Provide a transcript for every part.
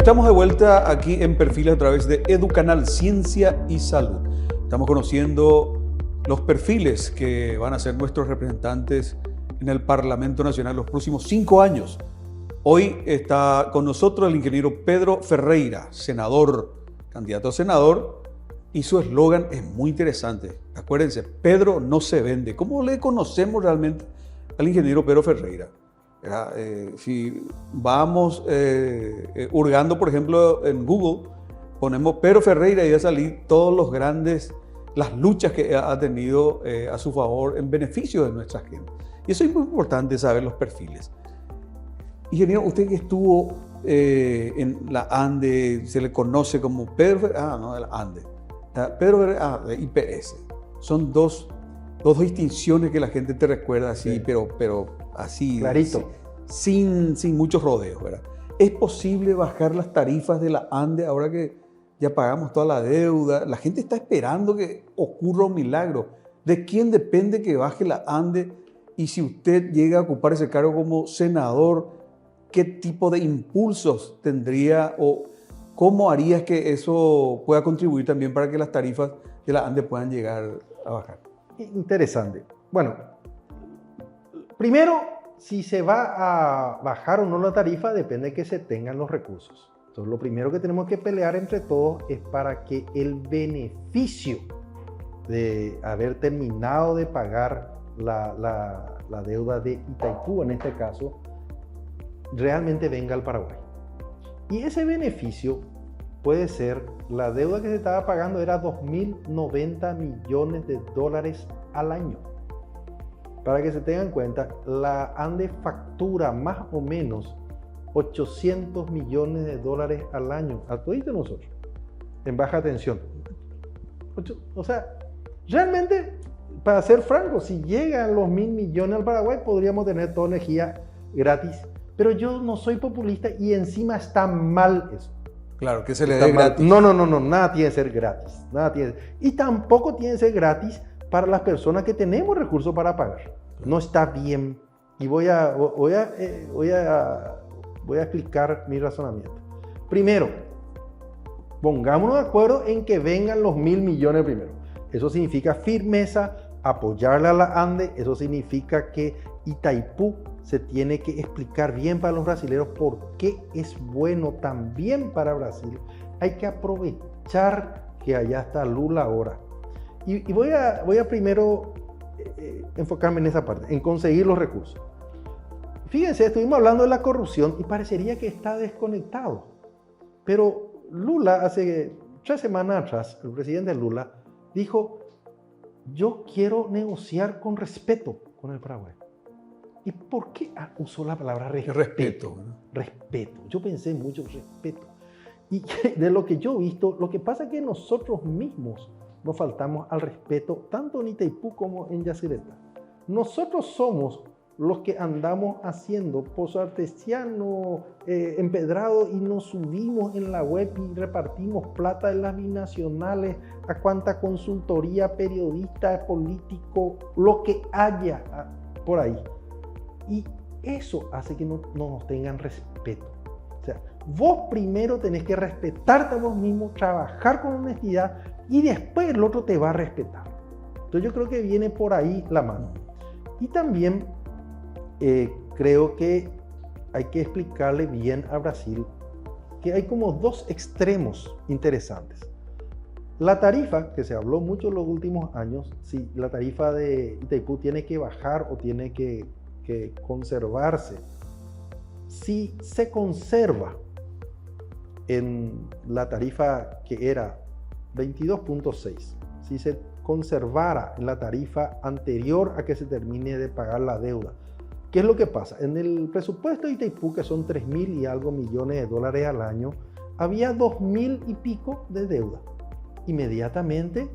Estamos de vuelta aquí en Perfiles a través de Educanal Ciencia y Salud. Estamos conociendo los perfiles que van a ser nuestros representantes en el Parlamento Nacional los próximos 5 años. Hoy está con nosotros el ingeniero Pedro Ferreira, senador, candidato a senador, y su eslogan es muy interesante. Acuérdense, Pedro no se vende. ¿Cómo le conocemos realmente al ingeniero Pedro Ferreira? Si vamos hurgando, por ejemplo, en Google, ponemos Pedro Ferreira y va a salir todos los grandes, las luchas que ha tenido a su favor en beneficio de nuestra gente. Y eso es muy importante saber los perfiles. Ingeniero, usted que estuvo en la ANDE, se le conoce como Pedro Ferreira, de la ANDE, Pedro Ferreira, de IPS. Son dos distinciones que la gente te recuerda así, sí. pero así, clarito, sin muchos rodeos, ¿verdad? ¿Es posible bajar las tarifas de la ANDE ahora que ya pagamos toda la deuda? La gente está esperando que ocurra un milagro. ¿De quién depende que baje la ANDE? Y si usted llega a ocupar ese cargo como senador, ¿qué tipo de impulsos tendría o cómo harías que eso pueda contribuir también para que las tarifas de la ANDE puedan llegar a bajar? Interesante. Bueno, primero, si se va a bajar o no la tarifa, depende de que se tengan los recursos. Entonces, lo primero que tenemos que pelear entre todos es para que el beneficio de haber terminado de pagar la deuda de Itaipú, en este caso, realmente venga al Paraguay. Y ese beneficio puede ser, la deuda que se estaba pagando era $2.090 millones al año. Para que se tengan en cuenta, la ANDE factura más o menos $800 millones al año a todos nosotros, en baja tensión. O sea, realmente, para ser franco, si llegan los 1.000 millones al Paraguay, podríamos tener toda energía gratis. Pero yo no soy populista y encima está mal eso. Claro, que se le dé gratis. No, nada tiene que ser gratis. Y tampoco tiene que ser gratis para las personas que tenemos recursos para pagar. No está bien. Y voy a explicar mi razonamiento. Primero, pongámonos de acuerdo en que vengan los 1.000 millones primero. Eso significa firmeza, apoyarle a la ANDE. Eso significa que Itaipú se tiene que explicar bien para los brasileños por qué es bueno también para Brasil. Hay que aprovechar que allá está Lula ahora. Y voy a primero enfocarme en esa parte, en conseguir los recursos. Fíjense, estuvimos hablando de la corrupción y parecería que está desconectado. Pero Lula, hace 3 semanas atrás, el presidente Lula dijo: yo quiero negociar con respeto con el Paraguay. ¿Y por qué usó la palabra respeto? Respeto. Yo pensé mucho en respeto. Y de lo que yo he visto, lo que pasa es que nosotros mismos nos faltamos al respeto, tanto en Itaipú como en Yacyretá. Nosotros somos los que andamos haciendo pozo artesiano, empedrado, y nos subimos en la web y repartimos plata de las binacionales a cuanta consultoría, periodista, político, lo que haya por ahí. Y eso hace que no nos tengan respeto. O sea, vos primero tenés que respetarte a vos mismo, trabajar con honestidad y después el otro te va a respetar. Entonces yo creo que viene por ahí la mano. Y también creo que hay que explicarle bien a Brasil que hay como 2 extremos interesantes. La tarifa, que se habló mucho en los últimos años, si la tarifa de Itaipú tiene que bajar o tiene que conservarse. Si se conserva en la tarifa que era 22.6, si se conservara en la tarifa anterior a que se termine de pagar la deuda, ¿qué es lo que pasa? En el presupuesto de Itaipú, que son 3.000 y algo millones de dólares al año, había 2.000 y pico de deuda. Inmediatamente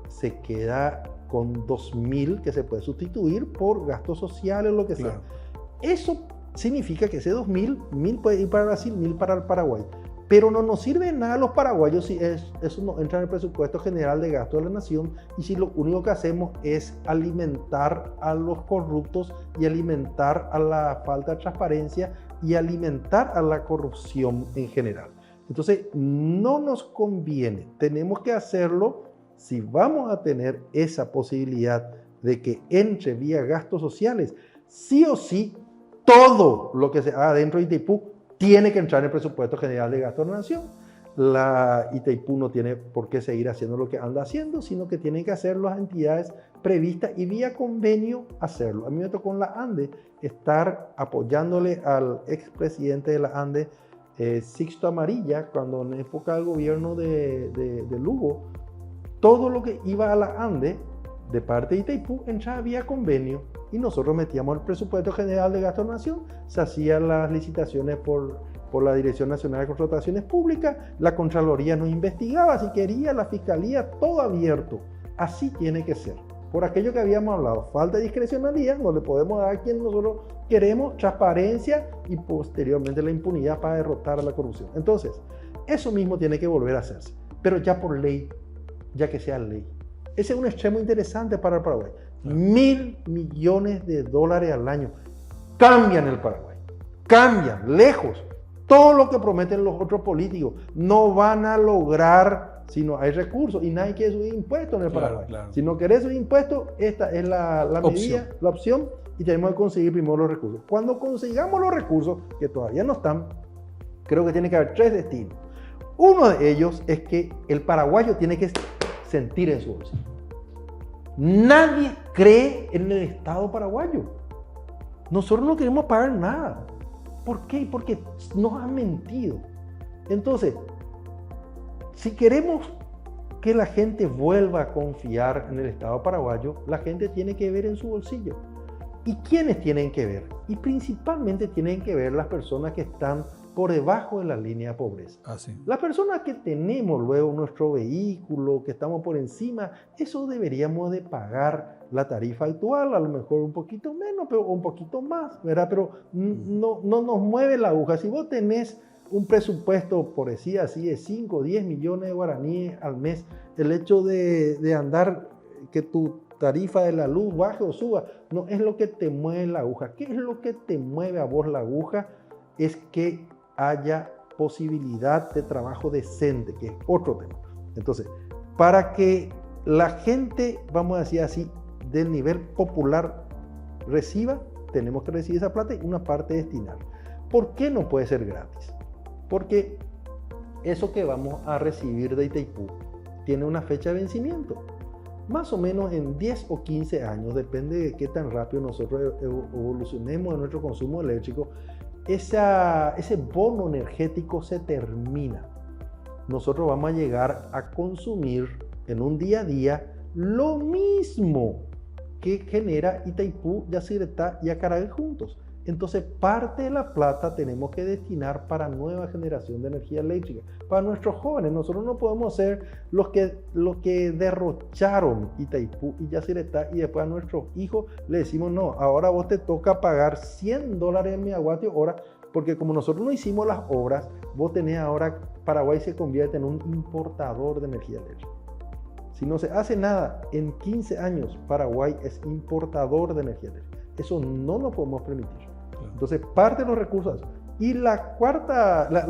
se queda con 2.000 que se puede sustituir por gastos sociales o lo que sea. Claro. Eso significa que ese 2.000, 1.000 puede ir para Brasil, 1.000 para el Paraguay. Pero no nos sirve nada a los paraguayos si eso no entra en el presupuesto general de gasto de la nación y si lo único que hacemos es alimentar a los corruptos y alimentar a la falta de transparencia y alimentar a la corrupción en general. Entonces, no nos conviene. Tenemos que hacerlo si vamos a tener esa posibilidad de que entre vía gastos sociales. Sí o sí, todo lo que se haga dentro de Itaipú tiene que entrar en el presupuesto general de gasto de la nación. La Itaipú no tiene por qué seguir haciendo lo que anda haciendo, sino que tienen que hacer las entidades previstas y vía convenio hacerlo. A mí me tocó en la ANDE estar apoyándole al expresidente de la ANDE, Sixto Amarilla, cuando en época del gobierno de Lugo, todo lo que iba a la ANDE de parte de Itaipú entraba vía convenio y nosotros metíamos el presupuesto general de gasto de la nación, se hacían las licitaciones por la Dirección Nacional de Contrataciones Públicas, la Contraloría nos investigaba si quería, la Fiscalía, todo abierto. Así tiene que ser. Por aquello que habíamos hablado, falta de discrecionalidad, no le podemos dar a quien nosotros queremos, transparencia y posteriormente la impunidad para derrotar a la corrupción. Entonces, eso mismo tiene que volver a hacerse, pero ya por ley, ya que sea ley. Ese es un extremo interesante para el Paraguay. 1.000 millones de dólares al año cambian el Paraguay, cambian, lejos. Todo lo que prometen los otros políticos no van a lograr si no hay recursos y nadie quiere subir impuestos en el Paraguay. Claro. Si no querés subir impuestos, esta es la medida, la opción y tenemos que conseguir primero los recursos. Cuando consigamos los recursos, que todavía no están, creo que tiene que haber 3 destinos. Uno de ellos es que el paraguayo tiene que sentir en su bolsillo. Nadie cree en el Estado paraguayo. Nosotros no queremos pagar nada. ¿Por qué? Porque nos han mentido. Entonces, si queremos que la gente vuelva a confiar en el Estado paraguayo, la gente tiene que ver en su bolsillo. ¿Y quiénes tienen que ver? Y principalmente tienen que ver las personas que están por debajo de la línea de pobreza. Las personas que tenemos luego nuestro vehículo, que estamos por encima, eso deberíamos de pagar la tarifa actual, a lo mejor un poquito menos, pero un poquito más, ¿verdad? Pero no nos mueve la aguja. Si vos tenés un presupuesto, por decir así, de 5 o 10 millones de guaraníes al mes, el hecho de andar, que tu tarifa de la luz baje o suba, no es lo que te mueve la aguja. ¿Qué es lo que te mueve a vos la aguja? Es que haya posibilidad de trabajo decente, que es otro tema. Entonces, para que la gente, vamos a decir así, del nivel popular reciba, tenemos que recibir esa plata y una parte destinar. ¿Por qué no puede ser gratis? Porque eso que vamos a recibir de Itaipú tiene una fecha de vencimiento. Más o menos en 10 o 15 años, depende de qué tan rápido nosotros evolucionemos en nuestro consumo eléctrico, ese bono energético se termina. Nosotros vamos a llegar a consumir en un día a día lo mismo que genera Itaipú, Yacyretá y Acaragüe juntos. Entonces, parte de la plata tenemos que destinar para nueva generación de energía eléctrica, para nuestros jóvenes. Nosotros no podemos ser los que derrocharon Itaipú y Yacyretá y después a nuestros hijos le decimos, no, ahora vos te toca pagar $100 el megavatio hora, porque como nosotros no hicimos las obras, vos tenés ahora, Paraguay se convierte en un importador de energía eléctrica. Si no se hace nada, en 15 años Paraguay es importador de energía eléctrica. Eso no lo podemos permitir. Entonces, parte de los recursos. Y la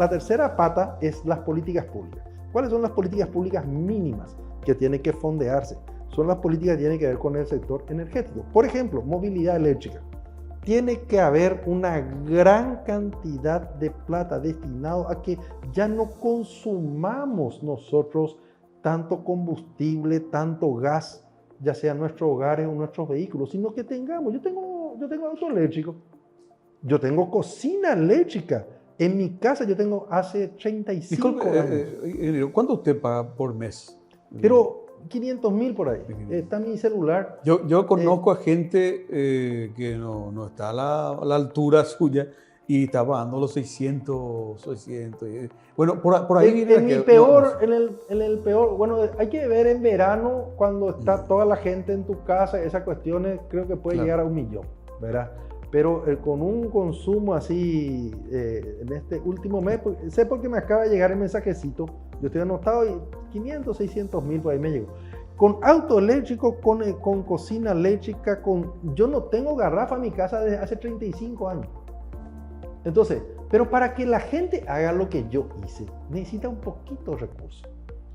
tercera pata es las políticas públicas. ¿Cuáles son las políticas públicas mínimas que tienen que fondearse? Son las políticas que tienen que ver con el sector energético. Por ejemplo, movilidad eléctrica. Tiene que haber una gran cantidad de plata destinado a que ya no consumamos nosotros tanto combustible, tanto gas, ya sea en nuestros hogares o nuestros vehículos, sino que tengamos, yo tengo auto eléctrico, yo tengo cocina eléctrica, en mi casa yo tengo hace 35 años. ¿Cuánto usted paga por mes? Pero 500.000 por ahí, está mi celular. Yo conozco a gente que no está a la altura suya y está pagando los 600. Bueno, por ahí viene en el peor, bueno, hay que ver en verano cuando está toda la gente en tu casa, esas cuestiones creo que puede llegar a 1 millón, ¿verdad? Pero con un consumo así en este último mes, sé porque me acaba de llegar el mensajecito, yo estoy anotado y 500, 600.000 por ahí me llegó. Con auto eléctrico, con cocina eléctrica, yo no tengo garrafa en mi casa desde hace 35 años. Entonces, Pero para que la gente haga lo que yo hice, necesita un poquito de recursos.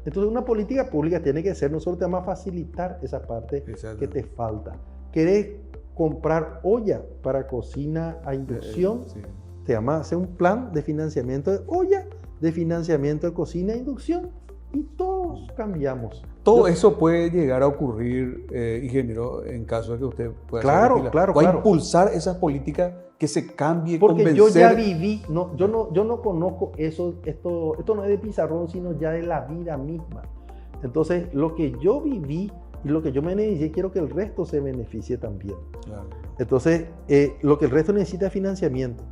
Entonces una política pública tiene que ser, nosotros te vamos a facilitar esa parte que te falta. ¿Querés comprar olla para cocina a inducción? Sí. Te vamos a hacer un plan de financiamiento de olla, de financiamiento de cocina a inducción, y todos cambiamos. Todo eso puede llegar a ocurrir, ingeniero, en caso de que usted pueda Claro, ser claro, o a claro. impulsar esas políticas que se cambie, Porque convencer. yo ya viví, yo no conozco eso, esto no es de pizarrón, sino ya de la vida misma. Entonces, lo que yo viví y lo que yo me beneficié, quiero que el resto se beneficie también. Claro. Entonces, lo que el resto necesita es financiamiento.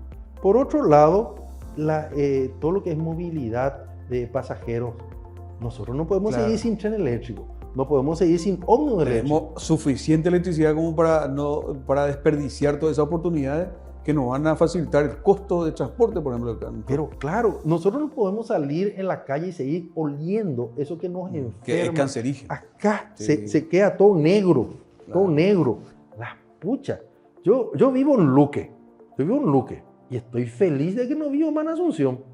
Por otro lado, todo lo que es movilidad de pasajeros, nosotros no podemos seguir sin tren eléctrico, no podemos seguir sin ómnibus eléctrico. Tenemos suficiente electricidad como para desperdiciar todas esas oportunidades que nos van a facilitar el costo de transporte, por ejemplo. Pero claro, nosotros no podemos salir en la calle y seguir oliendo eso que nos enferma. Que es cancerígeno. Acá Sí. se queda todo negro, Claro. todo negro. La pucha. Yo vivo en Luque, y estoy feliz de que no vivo más en Asunción.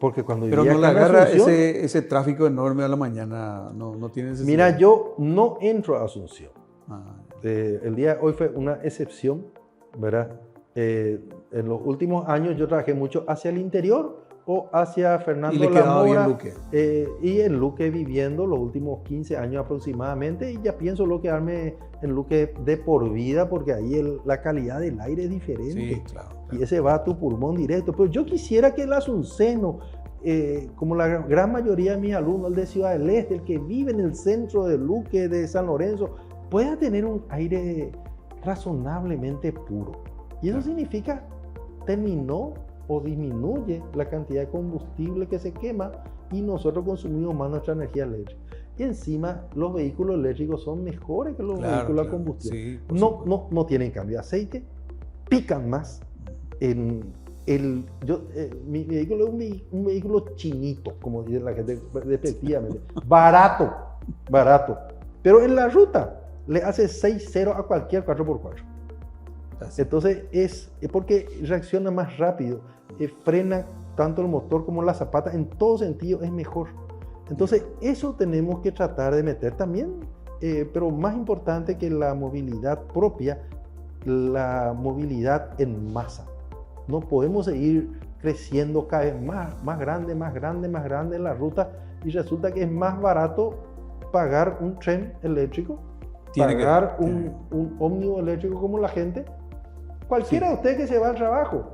Porque cuando Pero vivía no le acá en agarra Asunción, ese tráfico enorme a la mañana, no tiene necesidad. mira, yo no entro a Asunción. Ah, El día de hoy fue una excepción, ¿verdad? En los últimos años yo trabajé mucho hacia el interior o hacia Fernando y le La quedaba bien Mora, Luque. y en Luque viviendo los últimos 15 años aproximadamente, y ya pienso quedarme en Luque de por vida, porque ahí la calidad del aire es diferente. Sí, claro. Y ese va a tu pulmón directo. Pero yo quisiera que el asunceno, como la gran mayoría de mis alumnos, el de Ciudad del Este, el que vive en el centro de Luque, de San Lorenzo, pueda tener un aire razonablemente puro. Y eso significa terminó o disminuye la cantidad de combustible que se quema y nosotros consumimos más nuestra energía eléctrica. Y encima los vehículos eléctricos son mejores que los vehículos a combustión. Sí, no tienen cambio de aceite, pican más. Mi vehículo es un vehículo chinito, como dice la gente despectivamente. Barato. Pero en la ruta le hace 6-0 a cualquier 4x4. Así. Entonces es porque reacciona más rápido, frena tanto el motor como la zapata, en todo sentido es mejor. Entonces eso tenemos que tratar de meter también, pero más importante que la movilidad propia, la movilidad en masa. No podemos seguir creciendo cada vez más grande en la ruta, y resulta que es más barato pagar un tren eléctrico, pagar un ómnibus eléctrico como la gente. Cualquiera de ustedes que se va al trabajo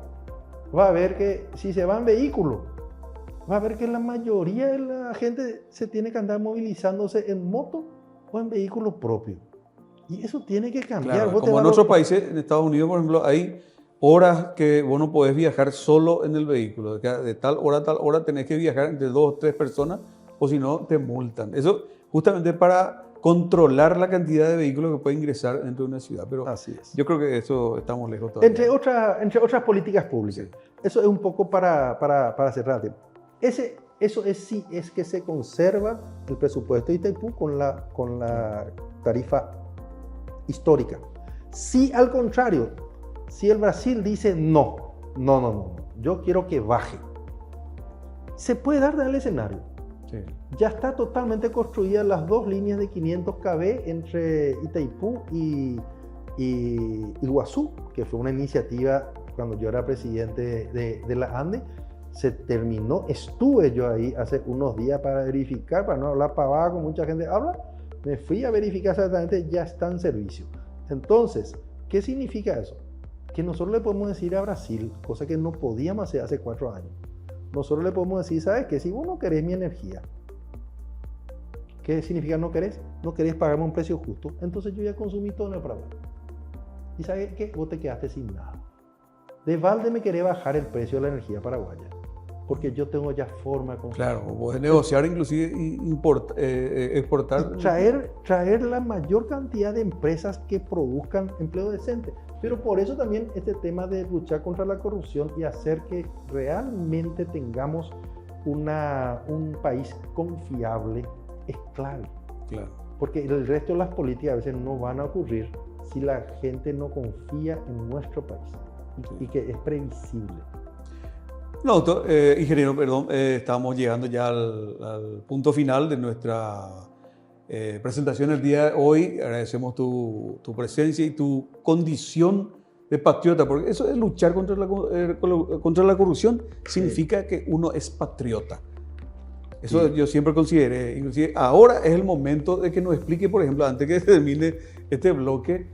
va a ver que si se va en vehículo, va a ver que la mayoría de la gente se tiene que andar movilizándose en moto o en vehículo propio. Y eso tiene que cambiar. Claro, como en otros países, en Estados Unidos, por ejemplo, hay horas que vos no podés viajar solo en el vehículo. De tal hora a tal hora tenés que viajar entre 2 o 3 personas, o si no, te multan. Eso justamente para controlar la cantidad de vehículos que puede ingresar dentro de una ciudad. Pero así es. Yo creo que eso estamos lejos todavía. Entre otras políticas públicas. Sí. Eso es un poco para cerrar el tiempo. Eso es que se conserva el presupuesto de Itaipú con la tarifa histórica. Si al contrario, si el Brasil dice no, yo quiero que baje, se puede dar el escenario. Sí. Ya está totalmente construidas las 2 líneas de 500 kb entre Itaipú y Iguazú, que fue una iniciativa cuando yo era presidente de la ANDE. Se terminó, estuve yo ahí hace unos días para verificar, para no hablar pavada como mucha gente habla, me fui a verificar exactamente, ya está en servicio. Entonces, ¿qué significa eso? Que nosotros le podemos decir a Brasil, cosa que no podíamos hacer hace 4 años, nosotros le podemos decir, ¿sabes qué? Si vos no querés mi energía, ¿qué significa no querés? No querés pagarme un precio justo, entonces yo ya consumí todo en el Paraguay. ¿Y sabes qué? Vos te quedaste sin nada. De balde me querés bajar el precio de la energía paraguaya, porque yo tengo ya forma de consumir. Claro, podés negociar, inclusive exportar. Traer la mayor cantidad de empresas que produzcan empleo decente. Pero por eso también este tema de luchar contra la corrupción y hacer que realmente tengamos un país confiable es clave. Claro. Porque el resto de las políticas a veces no van a ocurrir si la gente no confía en nuestro país y que es previsible. No, ingeniero, perdón, estamos llegando ya al punto final de nuestra presentación el día de hoy. Agradecemos tu presencia y tu condición de patriota, porque eso es luchar contra la corrupción, significa que uno es patriota. Eso yo siempre consideré. Inclusive ahora es el momento de que nos explique, por ejemplo, antes que termine este bloque,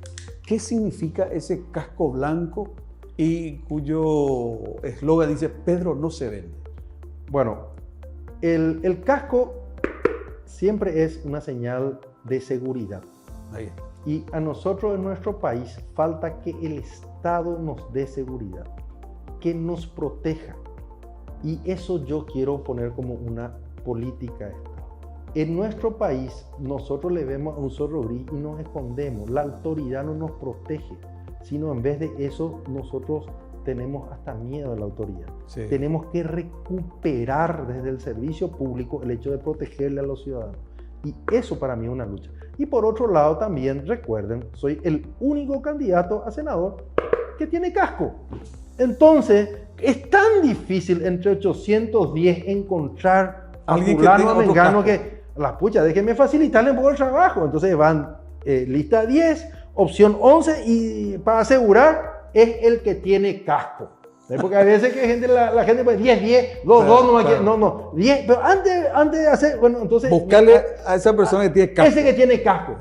qué significa ese casco blanco y cuyo eslogan dice: Pedro no se vende. Bueno, el casco siempre es una señal de seguridad. Ahí está. Y a nosotros en nuestro país falta que el Estado nos dé seguridad, que nos proteja. Y eso yo quiero poner como una política de Estado. En nuestro país nosotros le vemos a un zorro gris y nos escondemos. La autoridad no nos protege, sino en vez de eso nosotros tenemos hasta miedo a la autoridad. Sí. Tenemos que recuperar desde el servicio público el hecho de protegerle a los ciudadanos. Y eso para mí es una lucha. Y por otro lado también, recuerden, soy el único candidato a senador que tiene casco. Entonces, es tan difícil entre 810 encontrar a fulano, a mengano, que la pucha, déjenme facilitarle un poco el trabajo. Entonces van lista 10, opción 11 y para asegurar es el que tiene casco. Porque a veces que la gente pues 10, 10, 2, 2, no, 10, pero antes de hacer, bueno, entonces... Buscarle a esa persona que tiene casco. Ese que tiene casco.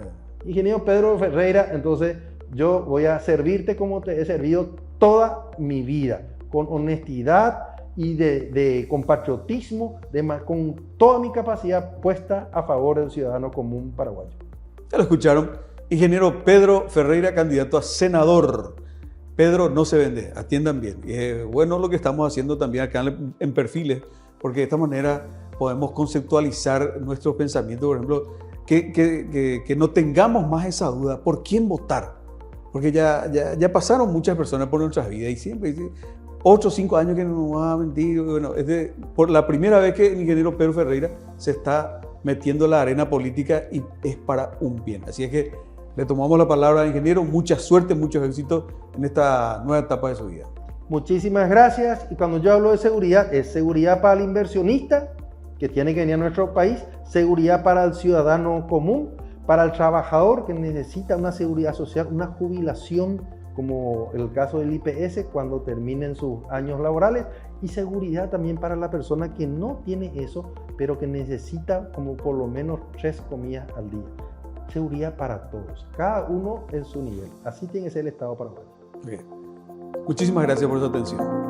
Ingeniero Pedro Ferreira, entonces yo voy a servirte como te he servido toda mi vida, con honestidad y con patriotismo, con toda mi capacidad puesta a favor del ciudadano común paraguayo. Ya lo escucharon. Ingeniero Pedro Ferreira, candidato a senador. Pedro no se vende, atiendan bien. Y es bueno lo que estamos haciendo también acá en Perfiles, porque de esta manera podemos conceptualizar nuestros pensamientos. Por ejemplo, que no tengamos más esa duda por quién votar. Porque ya pasaron muchas personas por nuestras vidas y siempre dicen 8 o 5 años que nos van a mentir. Bueno, por la primera vez que el ingeniero Pedro Ferreira se está metiendo en la arena política y es para un bien. Así es que le tomamos la palabra al ingeniero. Mucha suerte, muchos éxitos en esta nueva etapa de su vida. Muchísimas gracias. Y cuando yo hablo de seguridad, es seguridad para el inversionista que tiene que venir a nuestro país, seguridad para el ciudadano común, para el trabajador que necesita una seguridad social, una jubilación, como el caso del IPS cuando terminen sus años laborales, y seguridad también para la persona que no tiene eso, pero que necesita como por lo menos 3 comidas al día. Seguridad para todos, cada uno en su nivel. Así tiene que ser el Estado paraguayo. Bien. Muchísimas gracias por su atención.